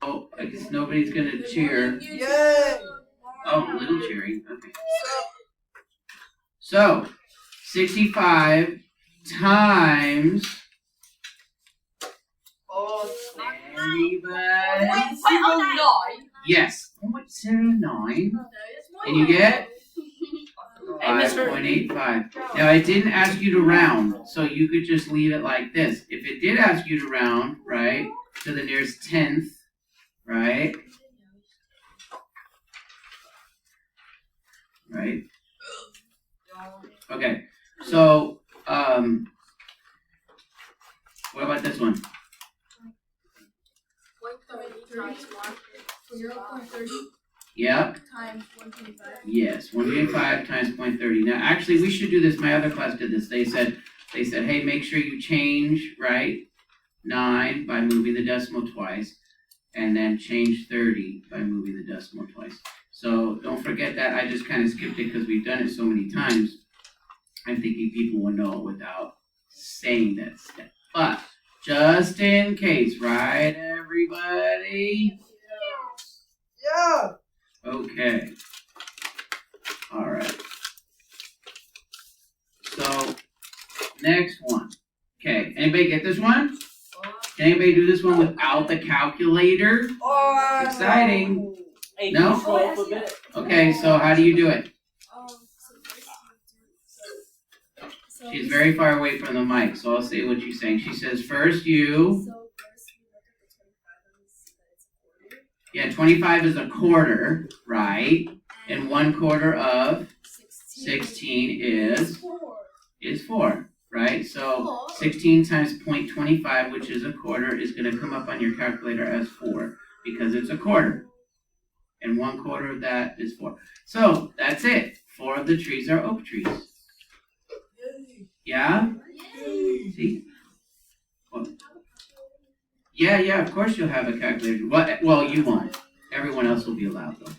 I guess nobody's gonna cheer. Yay! Oh, little cheering. Okay. So, 65 times. Anybody? 0.09. Yes. 0.09. And you get? Hey, Mr. 5.85. Now, I didn't ask you to round, so you could just leave it like this. If it did ask you to round, right, to the nearest tenth, right? Right? Okay. So, what about this one? 0.30 Yep. times 125. Yes, 185 times 0.30. Now, actually, we should do this. My other class did this. They said, hey, make sure you change, right, 9 by moving the decimal twice, and then change 30 by moving the decimal twice. So don't forget that. I just kind of skipped it because we've done it so many times. I'm thinking people will know it without saying that step. But just in case, right, everybody? Yeah. Okay. All right. So, next one. Okay. Anybody get this one? Can anybody do this one without the calculator? Exciting. Hey, No? can you scroll up a bit? Okay, so how do you do it? She's very far away from the mic, so I'll say what she's saying. She says, first you... Yeah, 25 is a quarter, right? And 1/4 of 16 is 4, right? So 16 times 0.25, which is a quarter, is going to come up on your calculator as 4 because it's a quarter. And 1/4 of that is 4. So that's it. 4 of the trees are oak trees. Yeah? See? Well, yeah, of course you'll have a calculator. Well, you won't. Everyone else will be allowed, though.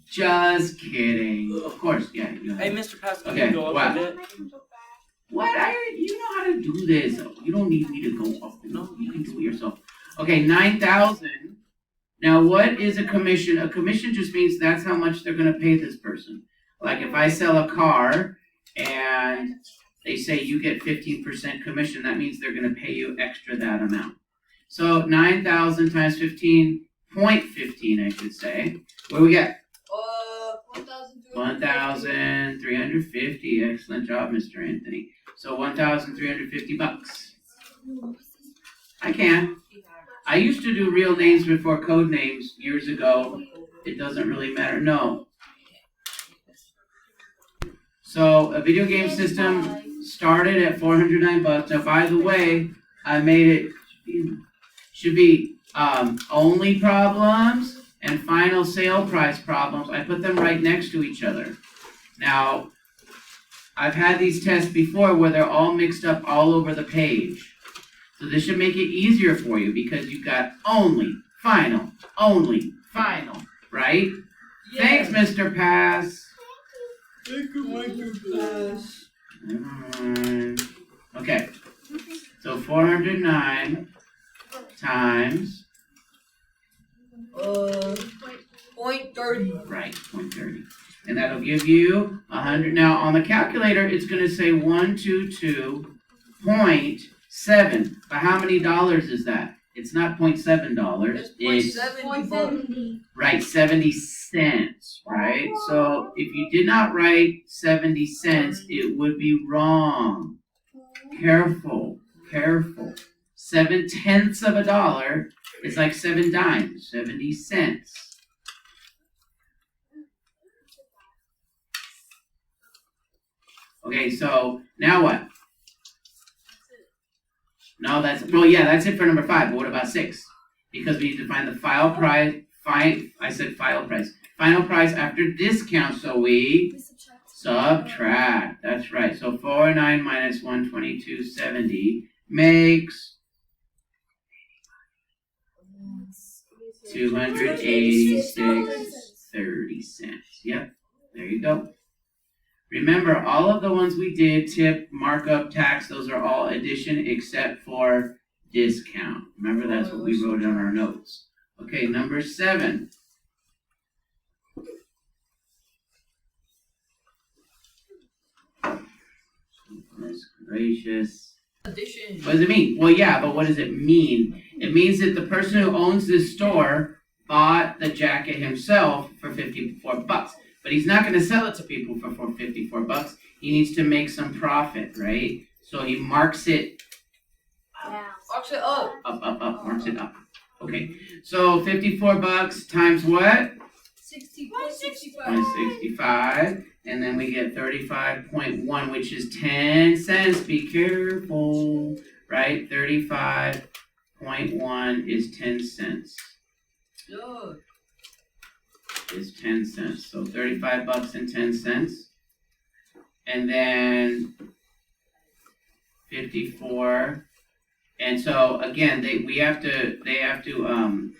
Just kidding. Of course, yeah. You'll have. Hey, Mr. Pascal, can Okay, you go up a bit? What? You know how to do this. You don't need me to go up. No, you can do it yourself. Okay, 9,000. Now, what is a commission? A commission just means that's how much they're going to pay this person. Like if I sell a car and they say you get 15% commission, that means they're going to pay you extra that amount. So 9,000 times 15.15, I should say. What do we get? 1,350. Excellent job, Mr. Anthony. So 1,350 bucks. I can. I used to do real names before code names years ago. It doesn't really matter. No. So a video game system started at 409 bucks. Now, by the way, I made it. Should be only problems and final sale price problems. I put them right next to each other. Now, I've had these tests before where they're all mixed up all over the page. So this should make it easier for you because you've got only, final, right? Yes. Thanks, Mr. Pass. Thank you, Mr. Pass. Okay, so 409 times 0.30. right, 0.30. And that'll give you 100. Now on the calculator, it's going to say 122.7. But how many dollars is that? It's not $0.7. It's 0.70. right, 70 cents, right? So if you did not write 70 cents, it would be wrong. Careful. 7/10 of a dollar is like 7 dimes, 70 cents. Okay, so now what? No, that's it for number 5. But what about 6? Because we need to find the file price. Final price after discount. So we subtract. That's right. So 409 minus 122.70 makes 286.30 cents. Yep. There you go. Remember, all of the ones we did, tip, markup, tax, those are all addition except for discount. Remember, that's what we wrote in our notes. Okay, number 7. Goodness gracious. Addition. What does it mean? Well, yeah, but what does it mean? It means that the person who owns this store bought the jacket himself for $54, but he's not going to sell it to people for $54. He needs to make some profit, right? So he marks it Box it up. up, marks it up. Okay, so $54 times what? 60.65. 65, and then we get 35.1, which is 10 cents. Be careful, right? 35.1 is 10 cents. Good. Is 10 cents. So $35 and 10 cents. And then 54. And so again, they have to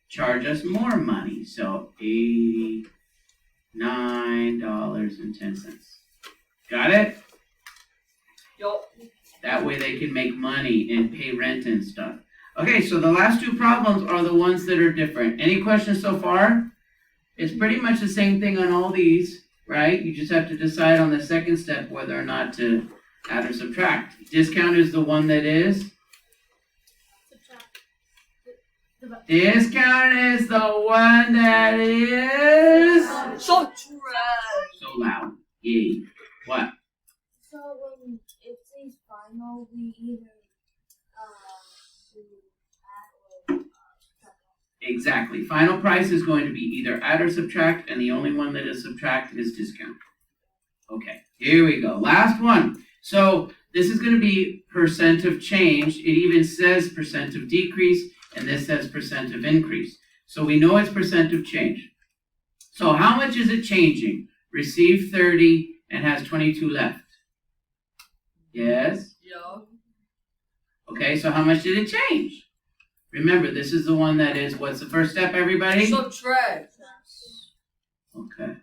charge us more money. So $89.10. Got it? Yo. That way they can make money and pay rent and stuff. Okay, so the last 2 problems are the ones that are different. Any questions so far? It's pretty much the same thing on all these, right? You just have to decide on the second step whether or not to add or subtract. Discount is the one that is. Discount is the one that is. So trash. So loud. Yay. What? So when it says final, we either do add or subtract. Exactly. Final price is going to be either add or subtract, and the only one that is subtract is discount. Okay, here we go. Last one. So this is going to be percent of change. It even says percent of decrease, and this says percent of increase. So we know it's percent of change. So how much is it changing? Received 30 and has 22 left. Yes? Yeah. Okay, so how much did it change? Remember, this is the one that is, what's the first step, everybody? Subtract. Okay.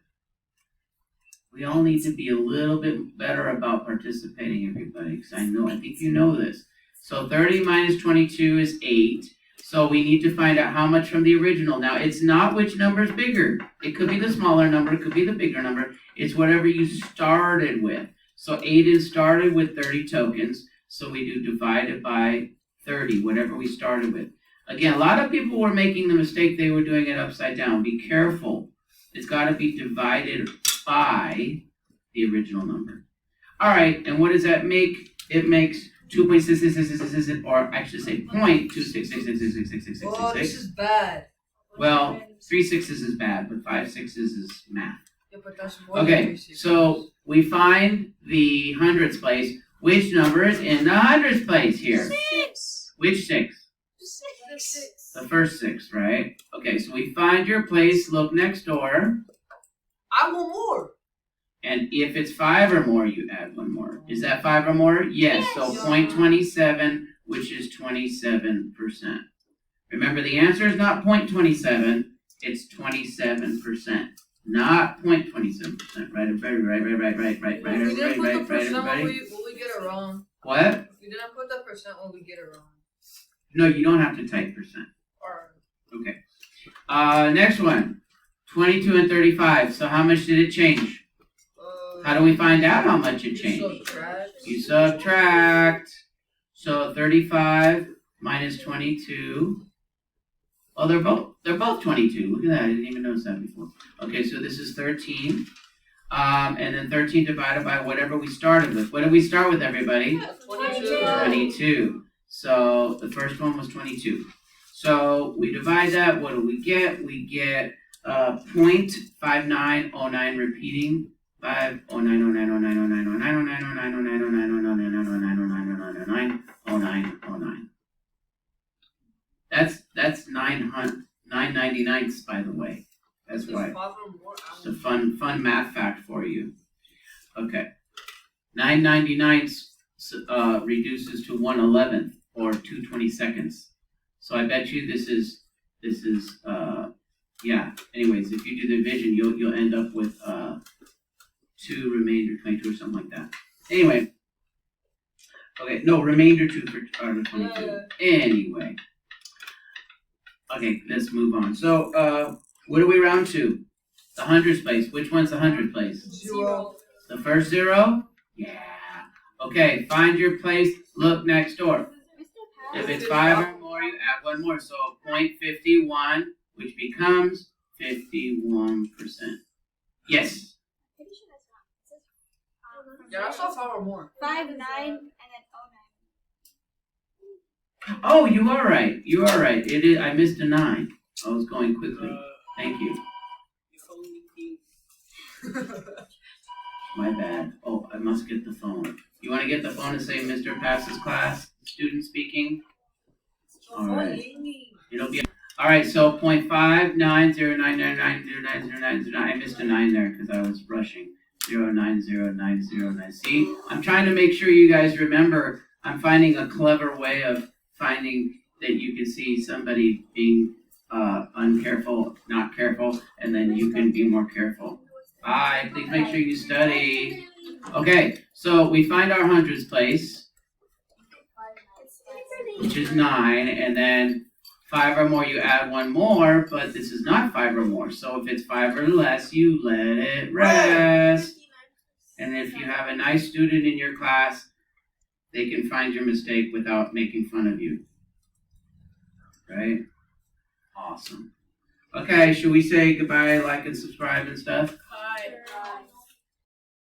We all need to be a little bit better about participating, everybody, because I think you know this. So 30 minus 22 is 8. So we need to find out how much from the original. Now, it's not which number is bigger. It could be the smaller number, it could be the bigger number. It's whatever you started with. So 8 is started with 30 tokens. So we do divided by 30, whatever we started with. Again, a lot of people were making the mistake, they were doing it upside down. Be careful. It's got to be divided by the original number. All right, and what does that make? It makes 2.6666, or I should say 0.266666666. Oh, this is bad. Well, 3 sixes is bad, but 5 sixes is math. Yeah, but that's more Okay, than 3 6. so we find the hundredths place. Which number is in the hundredths place here? 6. Which 6? 6. The first 6, right? Okay, so we find your place, look next door, I want more. and if it's 5 or more, you add 1 more. Is that 5 or more? Yes, so Yes. 0.27, which is 27%. Remember, the answer is not 0.27, it's 27%, not 0.27%. Right, If we didn't put the percent, everybody? will we get it wrong? What? If we didn't put the percent, will we get it wrong? No, you don't have to type percent. Or Okay. Next one. 22 and 35. So how much did it change? How do we find out how much it you changed? subtract. You subtract. So 35 minus 22. Well, they're both 22. Look at that. I didn't even notice that before. Okay, so this is 13. And then 13 divided by whatever we started with. What did we start with, everybody? 22. 22. So the first one was 22. So we divide that. What do we get? We get 0.5909 repeating. 5090909090909090909090909090909090909090909090909090909090909090909090909090909090909090909090909090909090909090909090909090909090909090909090909090909090909090909090909090909090909090909 That's 999ths, by the way. That's why. That's why. It's a fun math fact for you. Okay. 999ths reduces to 1/11 or 2/22. So I bet you this is yeah. Anyways, if you do the division, you'll end up with 2 remainder 22 or something like that. Anyway. Okay, no, remainder 2 for 22. Anyway. Okay, let's move on. So, what do we round to? The hundreds place. Which one's the hundredth place? Zero. The first zero? Yeah. Okay, find your place, look next door. If it's 5 or more, you add one more. So 0.51, which becomes 51%. Yes. Yeah, I saw 5 or more. 5, 9, and then 09. Oh, you are right. You are right. It is. I missed a 9. I was going quickly. Thank you. My bad. Oh, I must get the phone. You want to get the phone and say Mr. Pass's class, student speaking? All right. It'll be. All right, so 0.59099090909. I missed a 9 there because I was rushing. 090909. See, I'm trying to make sure you guys remember. I'm finding a clever way of finding that you can see somebody being uncareful, not careful, and then you can be more careful. Bye. Please make sure you study. Okay, so we find our hundreds place, which is 9, and then 5 or more, you add one more, but this is not 5 or more. So if it's 5 or less, you let it rest. And if you have a nice student in your class, they can find your mistake without making fun of you. Right? Awesome. Okay, should we say goodbye, like, and subscribe and stuff? Bye.